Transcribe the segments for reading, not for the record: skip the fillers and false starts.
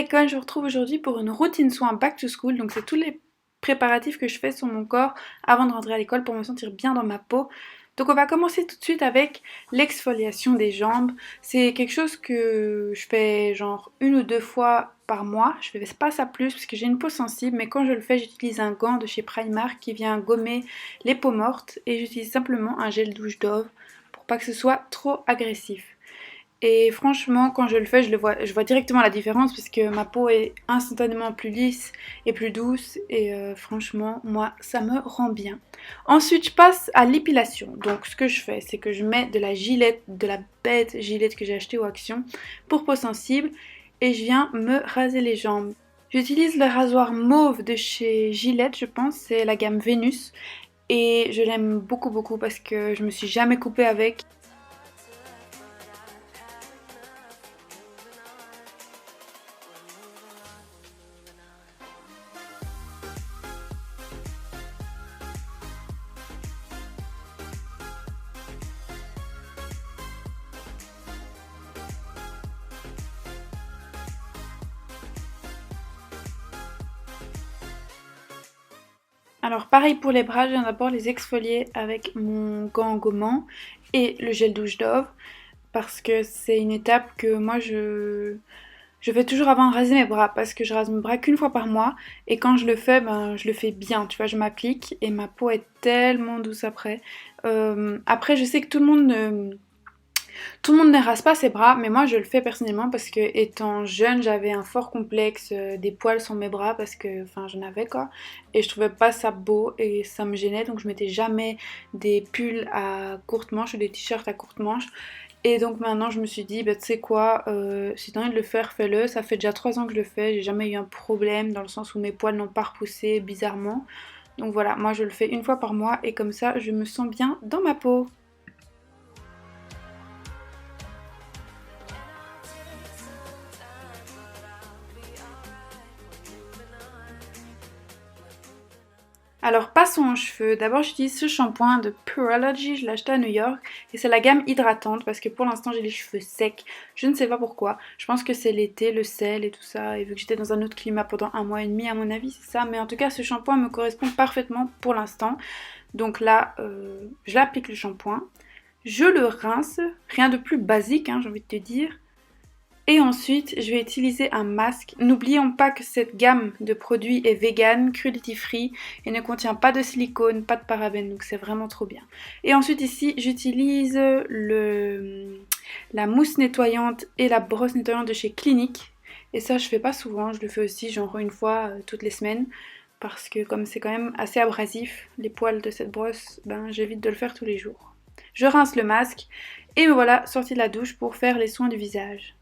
l'école, je vous retrouve aujourd'hui pour une routine soin back to school. Donc c'est tous les préparatifs que je fais sur mon corps avant de rentrer à l'école pour me sentir bien dans ma peau. Donc on va commencer tout de suite avec l'exfoliation des jambes. C'est quelque chose que je fais genre 1 ou 2 fois par mois. Je fais pas ça plus parce que j'ai une peau sensible, mais quand je le fais, j'utilise un gant de chez Primark qui vient gommer les peaux mortes et j'utilise simplement un gel douche Dove pour pas que ce soit trop agressif. Et franchement, quand je le fais, je vois directement la différence puisque ma peau est instantanément plus lisse et plus douce. Et franchement, moi, ça me rend bien. Ensuite, je passe à l'épilation. Donc, ce que je fais, c'est que je mets de la gilette, de la bête gilette que j'ai achetée au Action pour peau sensible et je viens me raser les jambes. J'utilise le rasoir mauve de chez Gillette, je pense, c'est la gamme Vénus. Et je l'aime beaucoup beaucoup parce que je me suis jamais coupée avec. Alors pareil pour les bras, je viens d'abord les exfolier avec mon gant gommant et le gel douche Dove parce que c'est une étape que moi je fais toujours avant de raser mes bras parce que je rase mes bras qu'une fois par mois et quand je le fais, ben, je le fais bien, tu vois, je m'applique et ma peau est tellement douce après. Après je sais que tout le monde ne rase pas ses bras, mais moi je le fais personnellement parce que étant jeune, j'avais un fort complexe des poils sur mes bras parce que, enfin, j'en avais quoi, et je trouvais pas ça beau et ça me gênait, donc je mettais jamais des pulls à courte manche ou des t-shirts à courte manche. Et donc maintenant je me suis dit, bah, tu sais quoi, si t'as envie de le faire, fais-le. Ça fait déjà 3 ans que je le fais, j'ai jamais eu un problème dans le sens où mes poils n'ont pas repoussé bizarrement. Donc voilà, moi je le fais 1 fois par mois et comme ça je me sens bien dans ma peau. Alors passons aux cheveux. D'abord j'utilise ce shampoing de Pureology, je l'ai acheté à New York et c'est la gamme hydratante parce que pour l'instant j'ai les cheveux secs. Je ne sais pas pourquoi. Je pense que c'est l'été, le sel et tout ça et vu que j'étais dans un autre climat pendant 1 mois et demi à mon avis c'est ça. Mais en tout cas ce shampoing me correspond parfaitement pour l'instant. Donc là j'applique le shampoing, je le rince, rien de plus basique hein, j'ai envie de te dire. Et ensuite, je vais utiliser un masque. N'oublions pas que cette gamme de produits est vegan, cruelty free et ne contient pas de silicone, pas de parabènes, donc c'est vraiment trop bien. Et ensuite ici, j'utilise la mousse nettoyante et la brosse nettoyante de chez Clinique. Et ça, je fais pas souvent, je le fais aussi genre 1 fois toutes les semaines. Parce que comme c'est quand même assez abrasif, les poils de cette brosse, ben j'évite de le faire tous les jours. Je rince le masque et me voilà sortie de la douche pour faire les soins du visage.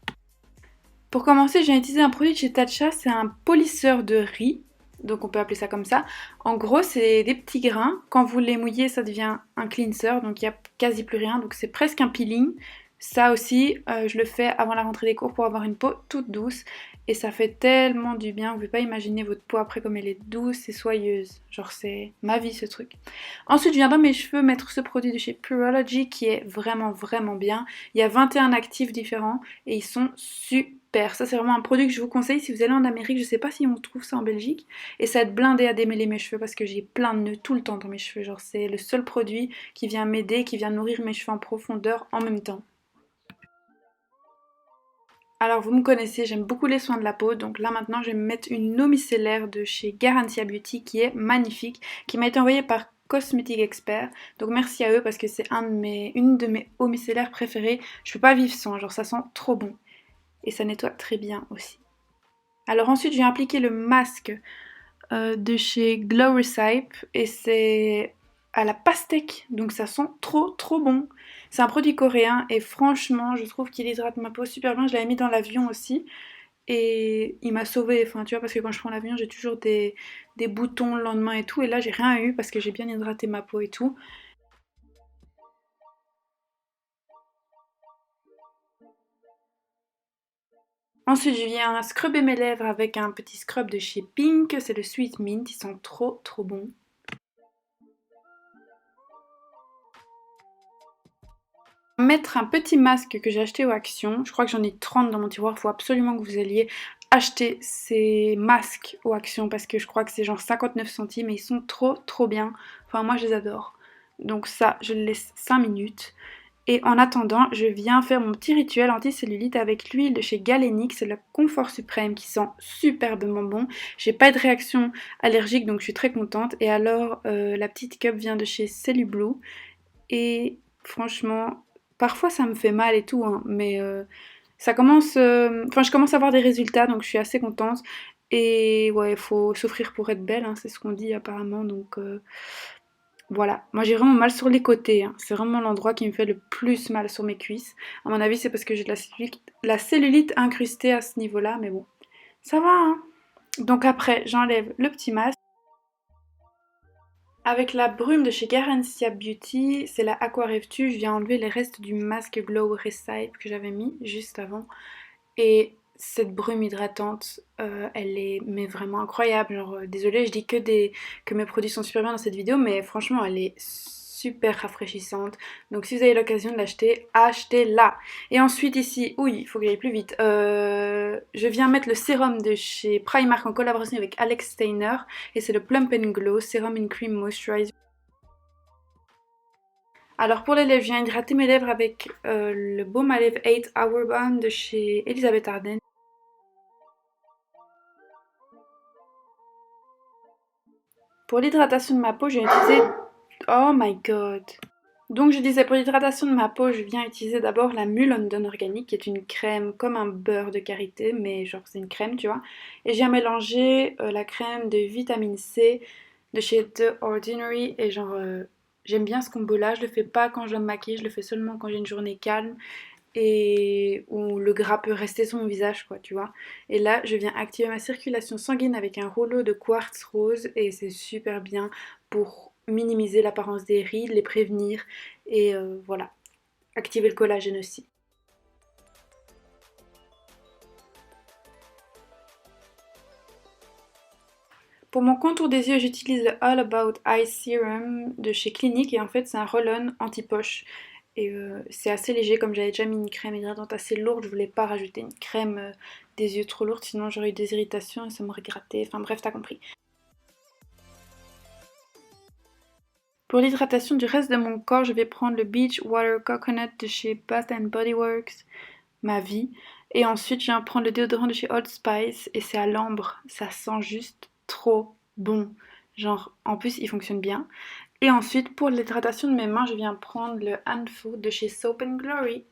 Pour commencer, j'ai utilisé un produit de chez Tatcha, c'est un polisseur de riz, donc on peut appeler ça comme ça. En gros, c'est des petits grains, quand vous les mouillez, ça devient un cleanser, donc il n'y a quasi plus rien, donc c'est presque un peeling. Ça aussi, je le fais avant la rentrée des cours pour avoir une peau toute douce, et ça fait tellement du bien, vous ne pouvez pas imaginer votre peau après comme elle est douce et soyeuse. Genre c'est ma vie ce truc. Ensuite, je viens dans mes cheveux mettre ce produit de chez Pureology qui est vraiment vraiment bien. Il y a 21 actifs différents et ils sont super. Ça c'est vraiment un produit que je vous conseille si vous allez en Amérique. Je sais pas si on trouve ça en Belgique. Et ça va être blindé à démêler mes cheveux parce que j'ai plein de nœuds tout le temps dans mes cheveux. Genre c'est le seul produit qui vient m'aider, qui vient nourrir mes cheveux en profondeur en même temps. Alors vous me connaissez, j'aime beaucoup les soins de la peau, donc là maintenant je vais me mettre une eau micellaire de chez Garantia Beauty qui est magnifique, qui m'a été envoyée par Cosmetic Expert, donc merci à eux parce que c'est une de mes eaux micellaires préférées, je peux pas vivre sans, genre ça sent trop bon et ça nettoie très bien aussi. Alors ensuite je vais appliquer le masque de chez Glow Recipe et c'est à la pastèque, donc ça sent trop trop bon. C'est un produit coréen et franchement je trouve qu'il hydrate ma peau super bien, je l'avais mis dans l'avion aussi et il m'a sauvée, enfin tu vois parce que quand je prends l'avion j'ai toujours des boutons le lendemain et tout et là j'ai rien eu parce que j'ai bien hydraté ma peau et tout. Ensuite je viens scrubber mes lèvres avec un petit scrub de chez Pink, c'est le Sweet Mint, il sent trop trop bon. Mettre un petit masque que j'ai acheté au Action, je crois que j'en ai 30 dans mon tiroir, il faut absolument que vous alliez acheter ces masques au Action parce que je crois que c'est genre 59 centimes et ils sont trop bien. Enfin moi je les adore. Donc ça, je le laisse 5 minutes. Et en attendant, je viens faire mon petit rituel anti-cellulite avec l'huile de chez Galénic, c'est le Confort Suprême qui sent superbement bon. J'ai pas de réaction allergique donc je suis très contente. Et alors la petite cup vient de chez Cellublue et franchement, parfois ça me fait mal et tout, hein, mais ça commence, enfin je commence à avoir des résultats donc je suis assez contente. Et ouais, il faut souffrir pour être belle, hein, c'est ce qu'on dit apparemment donc voilà. Moi j'ai vraiment mal sur les côtés, hein. C'est vraiment l'endroit qui me fait le plus mal sur mes cuisses. À mon avis c'est parce que j'ai de la cellulite incrustée à ce niveau-là, mais bon, ça va, hein. Donc après j'enlève le petit masque. Avec la brume de chez Garancia Beauty, c'est la Aqua Rev-Tu, je viens enlever les restes du masque Glow Recipe que j'avais mis juste avant. Et cette brume hydratante, elle est mais vraiment incroyable. Genre, désolée, je dis que mes produits sont super bien dans cette vidéo, mais franchement, elle est super rafraîchissante. Donc si vous avez l'occasion de l'acheter, achetez-la. Et ensuite ici, oui, il faut que j'aille plus vite. Je viens mettre le sérum de chez Primark en collaboration avec Alex Steiner. Et c'est le Plump and Glow Serum in Cream Moisturizer. Alors pour les lèvres, je viens hydrater mes lèvres avec le baume à lèvres 8 Hour Balm de chez Elisabeth Arden. Pour l'hydratation de ma peau, je viens utiliser... Oh my god. Donc je disais, pour l'hydratation de ma peau, je viens utiliser d'abord la Mule London Organic, qui est une crème comme un beurre de karité, mais genre c'est une crème, tu vois. Et je viens mélanger la crème de vitamine C de chez The Ordinary, et genre j'aime bien ce combo-là. Je le fais pas quand je dois me maquiller, je le fais seulement quand j'ai une journée calme et où le gras peut rester sur mon visage, quoi, tu vois. Et là, je viens activer ma circulation sanguine avec un rouleau de quartz rose et c'est super bien pour minimiser l'apparence des rides, les prévenir et voilà, activer le collagène aussi. Pour mon contour des yeux, j'utilise le All About Eye Serum de chez Clinique et en fait c'est un roll-on anti-poche. Et c'est assez léger, comme j'avais déjà mis une crème hydratante assez lourde, je voulais pas rajouter une crème des yeux trop lourde, sinon j'aurais eu des irritations et ça m'aurait gratté. Enfin bref, t'as compris. Pour l'hydratation du reste de mon corps, je vais prendre le Beach Water Coconut de chez Bath and Body Works, ma vie. Et ensuite, je viens prendre le déodorant de chez Old Spice et c'est à l'ambre. Ça sent juste trop bon. Genre, en plus, il fonctionne bien. Et ensuite, pour l'hydratation de mes mains, je viens prendre le Handful de chez Soap and Glory.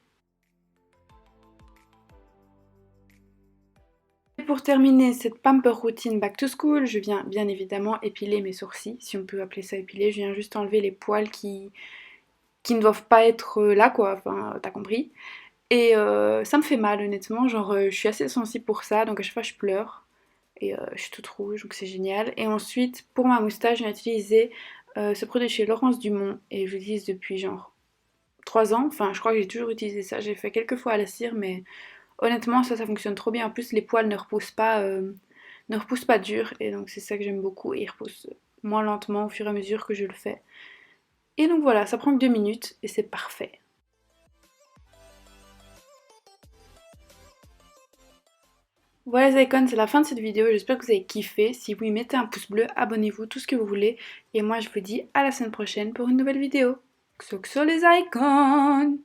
Et pour terminer cette pamper routine back to school, je viens bien évidemment épiler mes sourcils, si on peut appeler ça épiler. Je viens juste enlever les poils qui ne doivent pas être là, quoi. Enfin, t'as compris. Et ça me fait mal, honnêtement. Genre, je suis assez sensible pour ça, donc à chaque fois, je pleure. Et je suis toute rouge, donc c'est génial. Et ensuite, pour ma moustache, je viens utiliser ce produit chez Laurence Dumont. Et je l'utilise depuis genre 3 ans. Enfin, je crois que j'ai toujours utilisé ça. J'ai fait quelques fois à la cire, mais honnêtement, ça fonctionne trop bien. En plus, les poils ne repoussent pas dur. Et donc, c'est ça que j'aime beaucoup. Et ils repoussent moins lentement au fur et à mesure que je le fais. Et donc voilà, ça prend que 2 minutes et c'est parfait. Voilà les icônes, c'est la fin de cette vidéo. J'espère que vous avez kiffé. Si oui, mettez un pouce bleu, abonnez-vous, tout ce que vous voulez. Et moi, je vous dis à la semaine prochaine pour une nouvelle vidéo. Xoxo les icônes!